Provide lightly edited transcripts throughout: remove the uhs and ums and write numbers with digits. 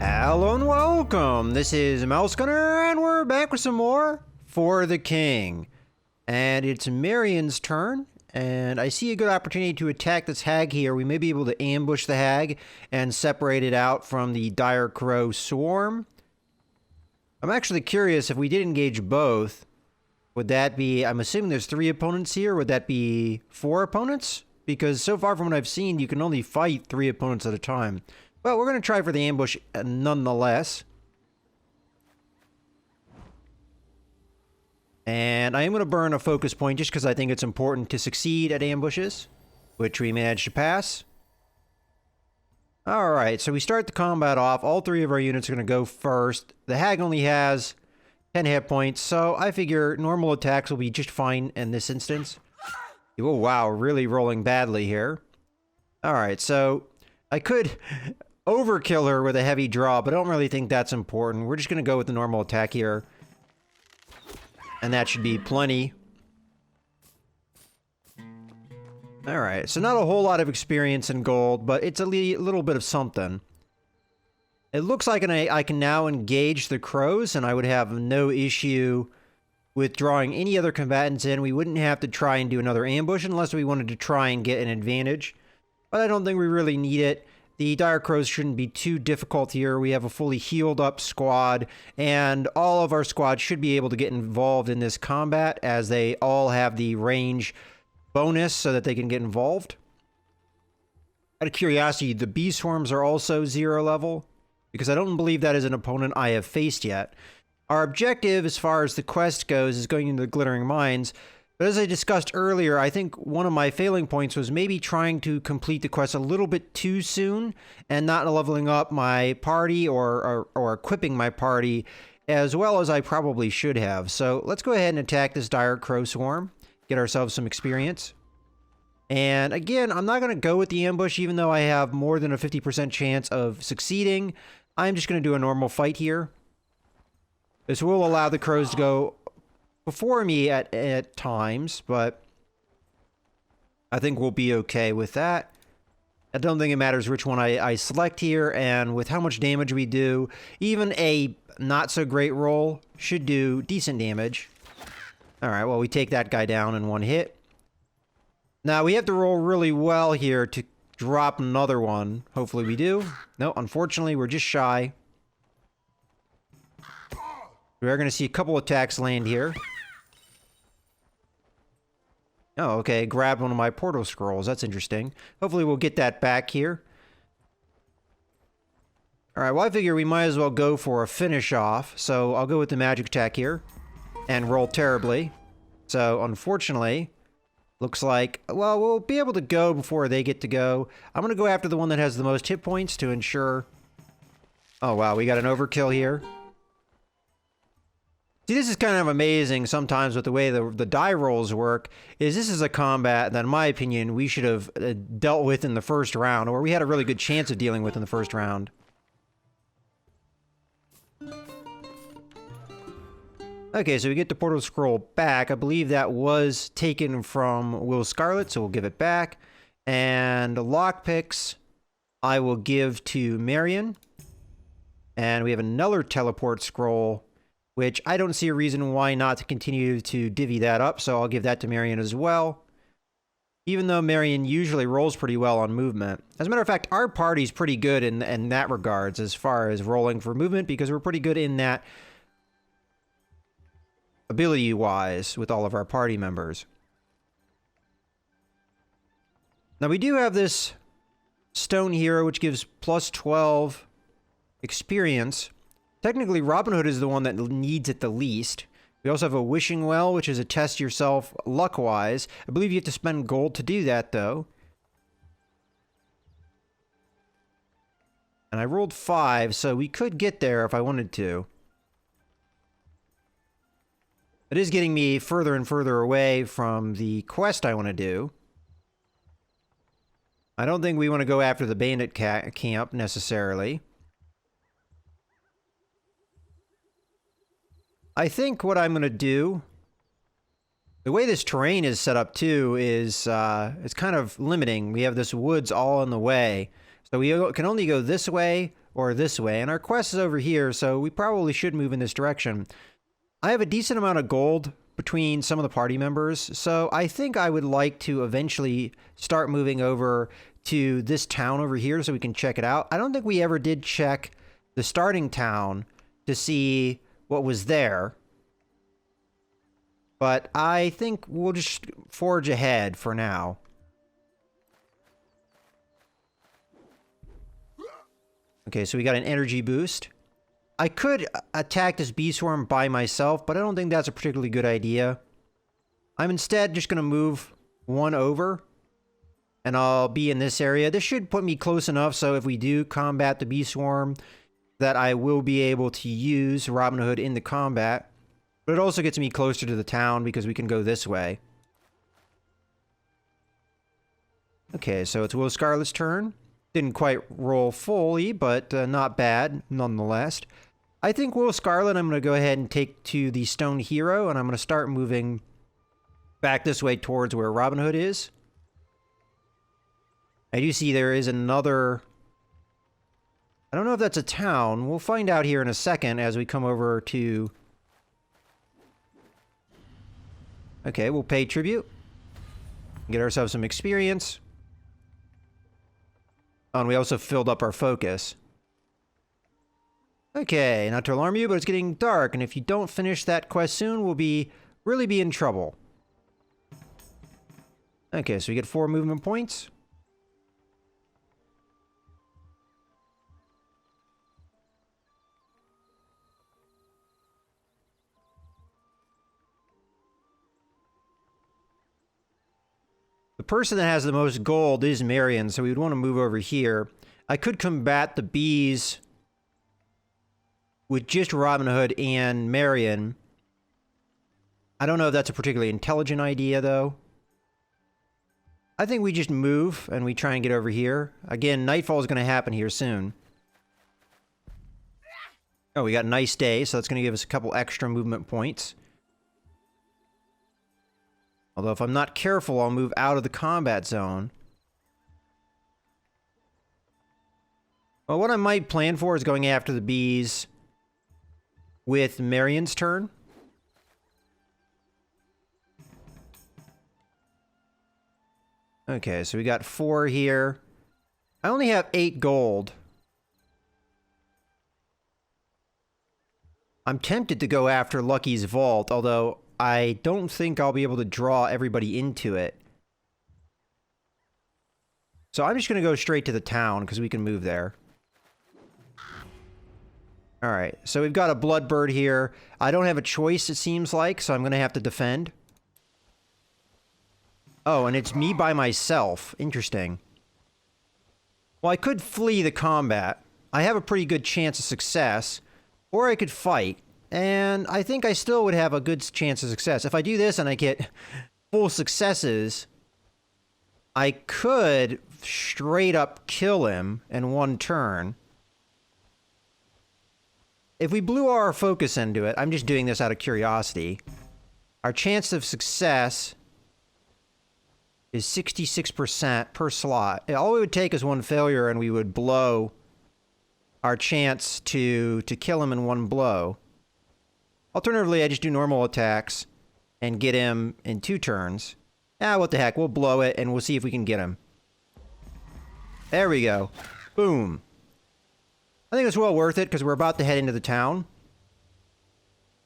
Hello and welcome. This is Mouse Gunner, and we're back with some more For the King. And it's Marion's turn, and I see a good opportunity to attack this hag here. We may be able to ambush the hag and separate it out from the Dire Crow swarm. I'm actually curious, if we did engage both, would that be, I'm assuming there's 3 opponents here, would that be 4 opponents? Because so far from what I've seen, you can only fight 3 opponents at a time. Well, we're going to try for the ambush nonetheless. And I am going to burn a focus point just because I think it's important to succeed at ambushes, which we managed to pass. Alright, so we start the combat off. All 3 of our units are going to go first. The hag only has 10 hit points, so I figure normal attacks will be just fine in this instance. Oh wow, really rolling badly here. Alright, so I could overkill her with a heavy draw, but I don't really think that's important. We're just going to go with the normal attack here. And that should be plenty. Alright, so not a whole lot of experience in gold, but it's a little bit of something. It looks like I can now engage the crows, and I would have no issue with drawing any other combatants in. We wouldn't have to try and do another ambush unless we wanted to try and get an advantage. But I don't think we really need it. The Dire Crows shouldn't be too difficult here. We have a fully healed up squad, and all of our squad should be able to get involved in this combat as they all have the range bonus so that they can get involved. Out of curiosity, the bee swarms are also 0 level, because I don't believe that is an opponent I have faced yet. Our objective as far as the quest goes is going into the Glittering Mines. But as I discussed earlier, I think one of my failing points was maybe trying to complete the quest a little bit too soon and not leveling up my party or equipping my party as well as I probably should have. So let's go ahead and attack this Dire Crow swarm, get ourselves some experience. And again, I'm not going to go with the ambush even though I have more than a 50% chance of succeeding. I'm just going to do a normal fight here. This will allow the crows to go before me at times, but I think we'll be okay with that. I don't think it matters which one I select here, and with how much damage we do, even a not-so-great roll should do decent damage. Alright, well, we take that guy down in 1 hit. Now, we have to roll really well here to drop another one. Hopefully we do. No, unfortunately, we're just shy. We are going to see a couple attacks land here. Oh, okay. Grabbed one of my portal scrolls. That's interesting. Hopefully we'll get that back here. Alright, well I figure we might as well go for a finish off. So I'll go with the magic attack here. And roll terribly. So, unfortunately, looks like, well, we'll be able to go before they get to go. I'm going to go after the one that has the most hit points to ensure... Oh wow, we got an overkill here. See, this is kind of amazing sometimes with the way the die rolls work, is this is a combat that, in my opinion, we should have dealt with in the first round, or we had a really good chance of dealing with in the first round. Okay, so we get the portal scroll back. I believe that was taken from Will Scarlet, so we'll give it back. And lockpicks, I will give to Marion. And we have another teleport scroll, which I don't see a reason why not to continue to divvy that up, so I'll give that to Marion as well. Even though Marion usually rolls pretty well on movement. As a matter of fact, our party's pretty good in that regards as far as rolling for movement, because we're pretty good in that ability-wise with all of our party members. Now we do have this stone here, which gives plus 12 experience. Technically, Robin Hood is the one that needs it the least. We also have a wishing well, which is a test yourself luck-wise. I believe you have to spend gold to do that, though. And I rolled 5, so we could get there if I wanted to. It is getting me further and further away from the quest I want to do. I don't think we want to go after the bandit camp, necessarily. I think what I'm going to do... The way this terrain is set up, too, is it's kind of limiting. We have this woods all in the way. So we can only go this way or this way, and our quest is over here, so we probably should move in this direction. I have a decent amount of gold between some of the party members, so I think I would like to eventually start moving over to this town over here so we can check it out. I don't think we ever did check the starting town to see what was there, but I think we'll just forge ahead for now. Okay, so we got an energy boost. I could attack this bee swarm by myself, but I don't think that's a particularly good idea. I'm instead just going to move one over, and I'll be in this area. This should put me close enough so if we do combat the bee swarm, that I will be able to use Robin Hood in the combat. But it also gets me closer to the town because we can go this way. Okay, so it's Will Scarlet's turn. Didn't quite roll fully, but not bad nonetheless. I think Will Scarlet I'm going to go ahead and take to the Stone Hero, and I'm going to start moving back this way towards where Robin Hood is. I do see there is another... I don't know if that's a town. We'll find out here in a second as we come over to... Okay, we'll pay tribute. Get ourselves some experience. Oh, and we also filled up our focus. Okay, not to alarm you, but it's getting dark, and if you don't finish that quest soon, we'll really be in trouble. Okay, so we get 4 movement points. The person that has the most gold is Marion, so we would want to move over here. I could combat the bees with just Robin Hood and Marion. I don't know if that's a particularly intelligent idea, though. I think we just move and we try and get over here. Again, nightfall is going to happen here soon. Oh, we got a nice day, so that's going to give us a couple extra movement points. Although if I'm not careful, I'll move out of the combat zone. Well, what I might plan for is going after the bees with Marion's turn. Okay, so we got 4 here. I only have 8 gold. I'm tempted to go after Lucky's Vault, although I don't think I'll be able to draw everybody into it. So I'm just going to go straight to the town because we can move there. Alright, so we've got a Bloodbird here. I don't have a choice, it seems like, so I'm going to have to defend. Oh, and it's me by myself. Interesting. Well, I could flee the combat. I have a pretty good chance of success. Or I could fight. And I think I still would have a good chance of success. If I do this and I get full successes, I could straight up kill him in one turn. If we blew our focus into it, I'm just doing this out of curiosity, our chance of success is 66% per slot. All it would take is one failure and we would blow our chance to kill him in one blow. Alternatively, I just do normal attacks and get him in 2 turns. Ah, what the heck, we'll blow it and we'll see if we can get him. There we go. Boom. I think it's well worth it because we're about to head into the town.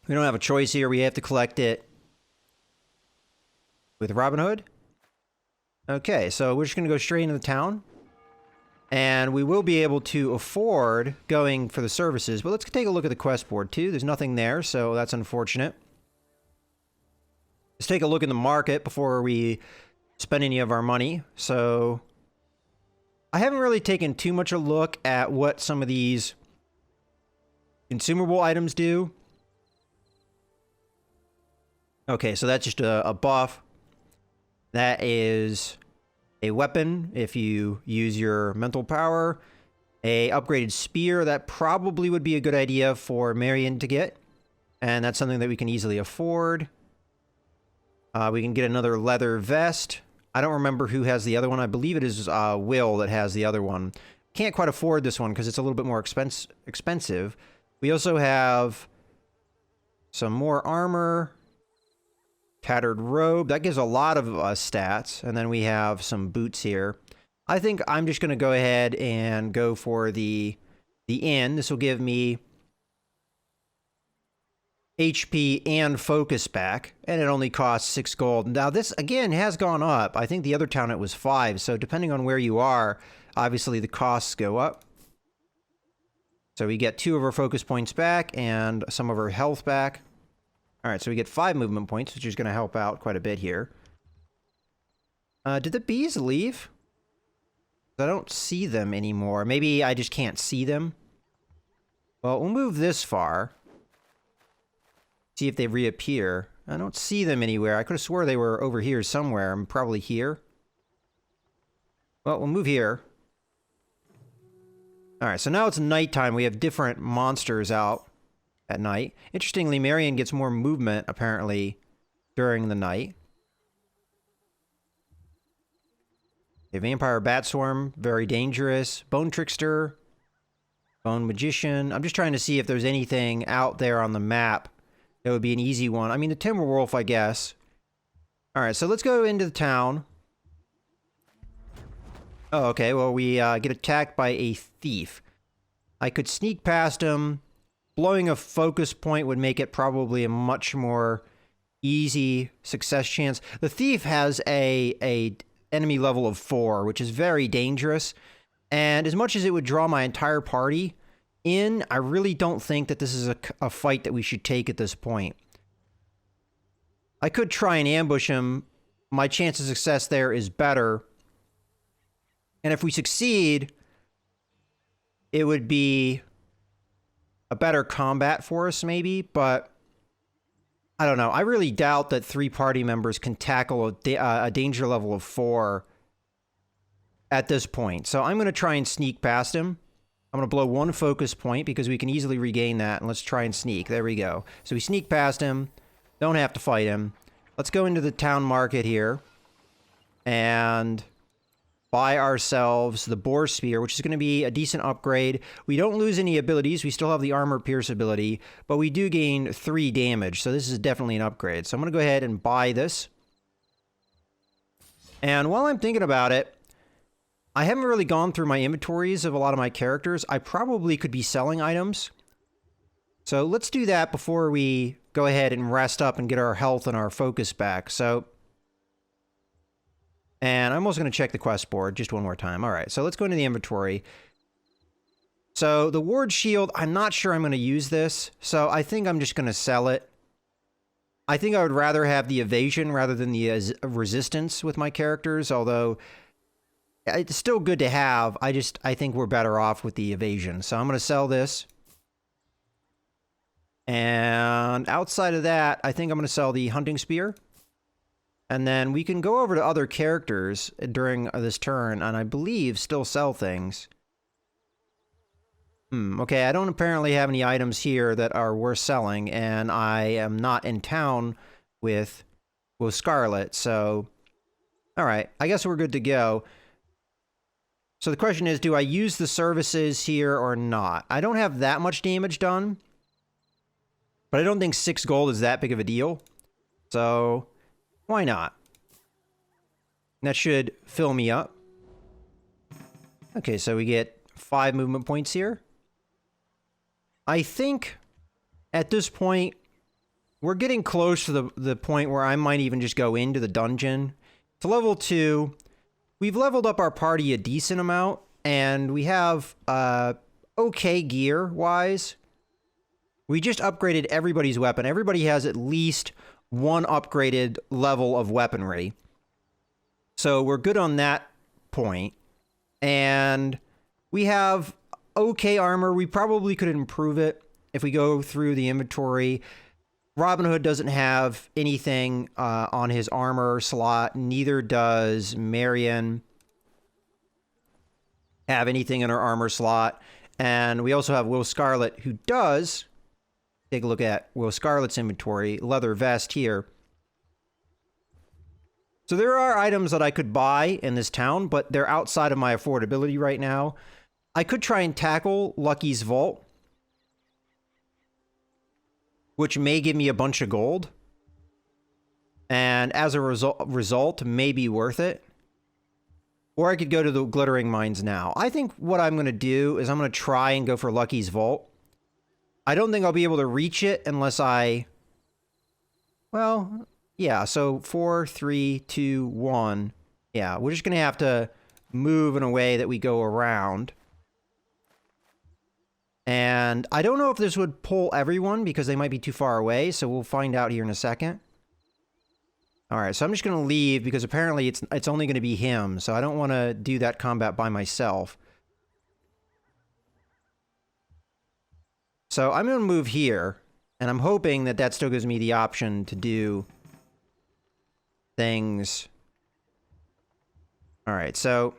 We don't have a choice here. We have to collect it with Robin Hood. Okay, so we're just going to go straight into the town. And we will be able to afford going for the services. But let's take a look at the quest board, too. There's nothing there, so that's unfortunate. Let's take a look in the market before we spend any of our money. So I haven't really taken too much a look at what some of these consumable items do. Okay, so that's just a buff. That is a weapon if you use your mental power. A upgraded spear, that probably would be a good idea for Marion to get. And that's something that we can easily afford. We can get another leather vest. I don't remember who has the other one. I believe it is Will that has the other one. can't quite afford this one because it's a little bit more expensive. We also have some more armor, tattered robe. That gives a lot of stats. And then we have some boots here. I think I'm just going to go ahead and go for the inn. This will give me HP and focus back, and it only costs 6 gold. Now this, again, has gone up. I think the other town it was 5, so depending on where you are, obviously the costs go up. So we get 2 of our focus points back and some of our health back. Alright, so we get 5 movement points, which is going to help out quite a bit here. Did the bees leave? I don't see them anymore. Maybe I just can't see them. Well, we'll move this far. See if they reappear. I don't see them anywhere. I could have swore they were over here somewhere. I'm probably here. Well, we'll move here. Alright, so now it's nighttime. We have different monsters out at night. Interestingly, Marion gets more movement, apparently, during the night. A vampire bat swarm, very dangerous. Bone trickster, bone magician. I'm just trying to see if there's anything out there on the map that would be an easy one. I mean, the timber wolf, I guess. All right, so let's go into the town. Oh, okay. Well, we get attacked by a thief. I could sneak past him. Blowing a focus point would make it probably a much more easy success chance. The thief has a enemy level of 4, which is very dangerous. And as much as it would draw my entire party in, I really don't think that this is a fight that we should take at this point. I could try and ambush him. My chance of success there is better. And if we succeed, it would be a better combat for us, maybe. But I don't know. I really doubt that 3 party members can tackle a danger level of 4 at this point. So I'm going to try and sneak past him. I'm going to blow 1 focus point because we can easily regain that. And let's try and sneak. There we go. So we sneak past him. Don't have to fight him. Let's go into the town market here and buy ourselves the boar spear, which is going to be a decent upgrade. We don't lose any abilities. We still have the armor pierce ability, but we do gain 3 damage. So this is definitely an upgrade. So I'm going to go ahead and buy this. And while I'm thinking about it, I haven't really gone through my inventories of a lot of my characters. I probably could be selling items. So let's do that before we go ahead and rest up and get our health and our focus back. And I'm also going to check the quest board just one more time. All right, so let's go into the inventory. So the ward shield, I'm not sure I'm going to use this. So I think I'm just going to sell it. I think I would rather have the evasion rather than the resistance with my characters, although it's still good to have. I think we're better off with the evasion. So I'm going to sell this. And outside of that, I think I'm going to sell the hunting spear. And then we can go over to other characters during this turn, and I believe still sell things. Okay, I don't apparently have any items here that are worth selling, and I am not in town with Scarlet, so... Alright, I guess we're good to go. So the question is, do I use the services here or not? I don't have that much damage done, but I don't think 6 gold is that big of a deal. So... why not? That should fill me up. Okay, so we get 5 movement points here. I think at this point, we're getting close to the point where I might even just go into the dungeon. To level 2, we've leveled up our party a decent amount, and we have okay gear-wise. We just upgraded everybody's weapon. Everybody has at least 1 upgraded level of weaponry. So we're good on that point. And we have okay armor. We probably could improve it if we go through the inventory. Robin Hood doesn't have anything on his armor slot. Neither does Marion have anything in her armor slot. And we also have Will Scarlet, who does... take a look at Will Scarlet's inventory. Leather vest here. So there are items that I could buy in this town, but they're outside of my affordability right now. I could try and tackle Lucky's Vault, which may give me a bunch of gold. And as a result, may be worth it. Or I could go to the Glittering Mines now. I think what I'm going to do is I'm going to try and go for Lucky's Vault. I don't think I'll be able to reach it unless I... Well, yeah, so 4, 3, 2, 1. Yeah, we're just going to have to move in a way that we go around. And I don't know if this would pull everyone because they might be too far away, so we'll find out here in a second. Alright, so I'm just going to leave because apparently it's only going to be him, so I don't want to do that combat by myself. So I'm going to move here, and I'm hoping that that still gives me the option to do things. Alright, so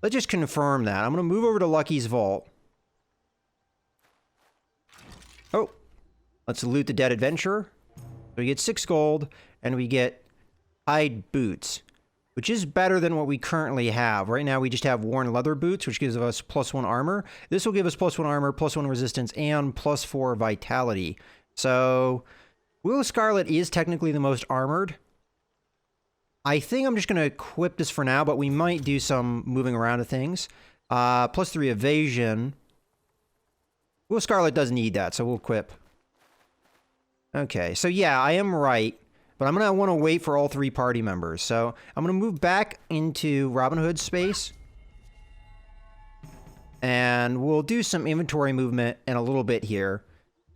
let's just confirm that. I'm going to move over to Lucky's Vault. Oh, let's loot the Dead Adventurer. So we get 6 gold, and we get hide boots, which is better than what we currently have. Right now we just have worn leather boots, which gives us +1 armor. This will give us +1 armor, +1 resistance, and +4 vitality. So Will of Scarlet is technically the most armored. I think I'm just going to equip this for now, but we might do some moving around of things. +3 evasion. Will of Scarlet does need that, so we'll equip. Okay, so yeah, I am right. But I'm going to want to wait for all 3 party members. So I'm going to move back into Robin Hood's space. And we'll do some inventory movement in a little bit here.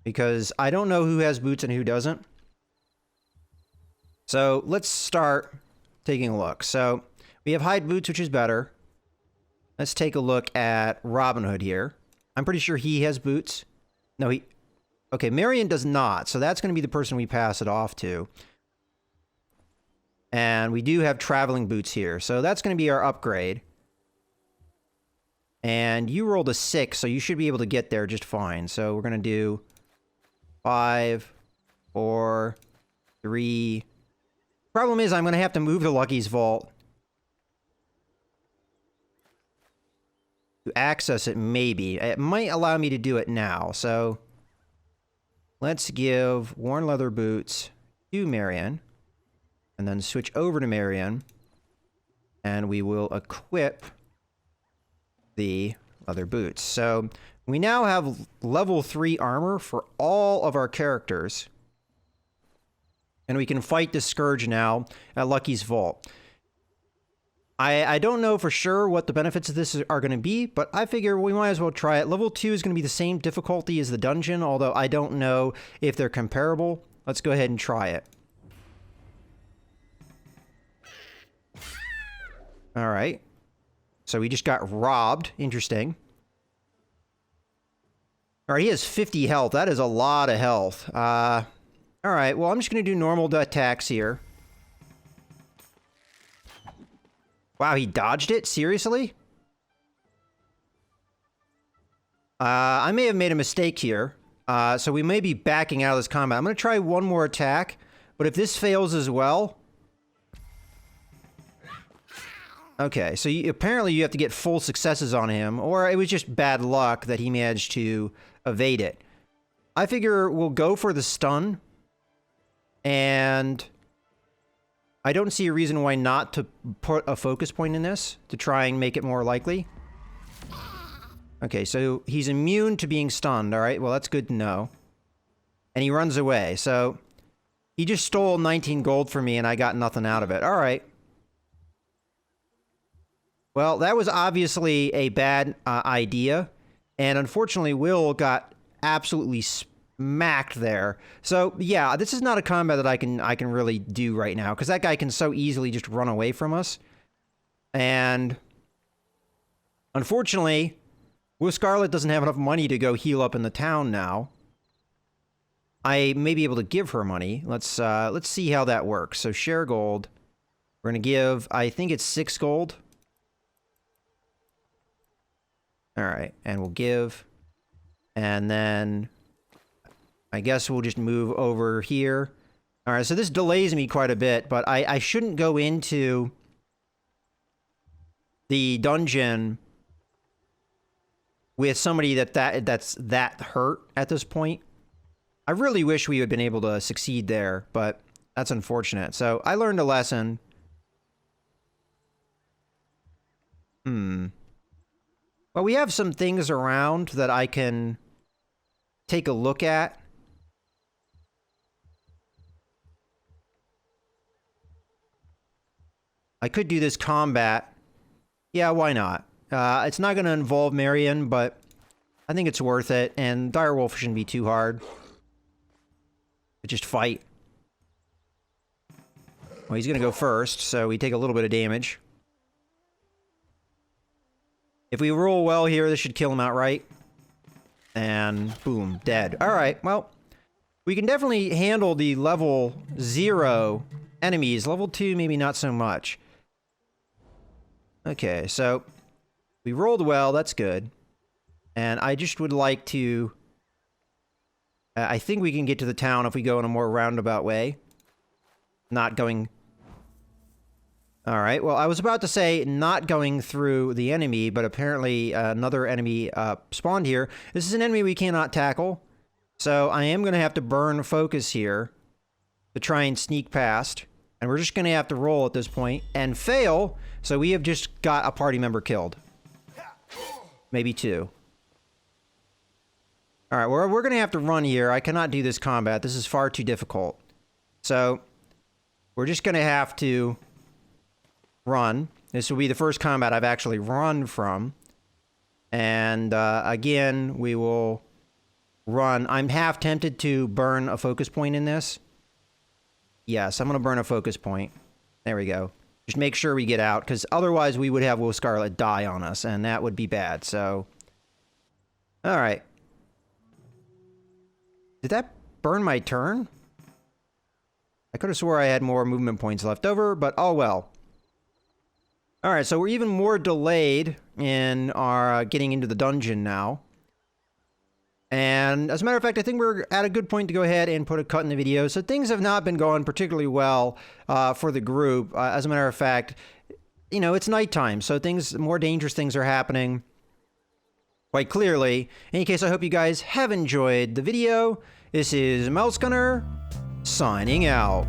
Because I don't know who has boots and who doesn't. So let's start taking a look. So we have hide boots, which is better. Let's take a look at Robin Hood here. I'm pretty sure he has boots. No, he... Okay, Marion does not. So that's going to be the person we pass it off to. And we do have traveling boots here. So that's going to be our upgrade. And you rolled a 6, so you should be able to get there just fine. So we're going to do 5, 4, 3. Problem is, I'm going to have to move to Lucky's Vault to access it, maybe. It might allow me to do it now. So let's give worn leather boots to Marion. And then switch over to Marion. And we will equip the leather boots. So we now have level 3 armor for all of our characters. And we can fight the Scourge now at Lucky's Vault. I don't know for sure what the benefits of this are going to be, but I figure we might as well try it. Level 2 is going to be the same difficulty as the dungeon, although I don't know if they're comparable. Let's go ahead and try it. All right. So we just got robbed. Interesting. All right, he has 50 health. That is a lot of health. All right, well, I'm just going to do normal attacks here. Wow, he dodged it? Seriously? I may have made a mistake here. So we may be backing out of this combat. I'm going to try one more attack. But if this fails as well... Okay, so apparently you have to get full successes on him, or it was just bad luck that he managed to evade it. I figure we'll go for the stun, and I don't see a reason why not to put a focus point in this to try and make it more likely. Okay, so he's immune to being stunned, alright, well that's good to know. And he runs away, so he just stole 19 gold from me and I got nothing out of it. Alright. Well, that was obviously a bad idea, and unfortunately Will got absolutely smacked there. So, yeah, this is not a combat that I can really do right now, because that guy can so easily just run away from us. And unfortunately, Will Scarlet doesn't have enough money to go heal up in the town now. I may be able to give her money. Let's see how that works. So, share gold. We're going to give, I think it's 6 gold. Alright, and we'll give, and then I guess we'll just move over here. Alright, so this delays me quite a bit, but I shouldn't go into the dungeon with somebody that's that hurt at this point. I really wish we had been able to succeed there, but that's unfortunate. So I learned a lesson. Well, we have some things around that I can take a look at. I could do this combat. Yeah, why not? It's not going to involve Marion, but I think it's worth it. And Direwolf shouldn't be too hard. Just fight. Well, he's going to go first, so we take a little bit of damage. If we roll well here, this should kill him outright. And boom, dead. All right, well, we can definitely handle the level 0 enemies. Level 2, maybe not so much. Okay, so we rolled well. That's good. And I just would like to... I think we can get to the town if we go in a more roundabout way. Not going... Alright, well, I was about to say not going through the enemy, but apparently another enemy spawned here. This is an enemy we cannot tackle, so I am going to have to burn focus here to try and sneak past. And we're just going to have to roll at this point and fail, so we have just got a party member killed. Maybe 2. Alright, we're going to have to run here. I cannot do this combat. This is far too difficult. So, we're just going to have to... run. This will be the first combat I've actually run from. And again, we will run. I'm half tempted to burn a focus point in this. Yes, I'm going to burn a focus point. There we go. Just make sure we get out, because otherwise we would have Will Scarlet die on us, and that would be bad, so... Alright. Did that burn my turn? I could have swore I had more movement points left over, but oh well. Alright, so we're even more delayed in our getting into the dungeon now. And as a matter of fact, I think we're at a good point to go ahead and put a cut in the video. So things have not been going particularly well for the group. As a matter of fact, you know, it's nighttime, so more dangerous things are happening quite clearly. In any case, I hope you guys have enjoyed the video. This is Mouse Gunner, signing out.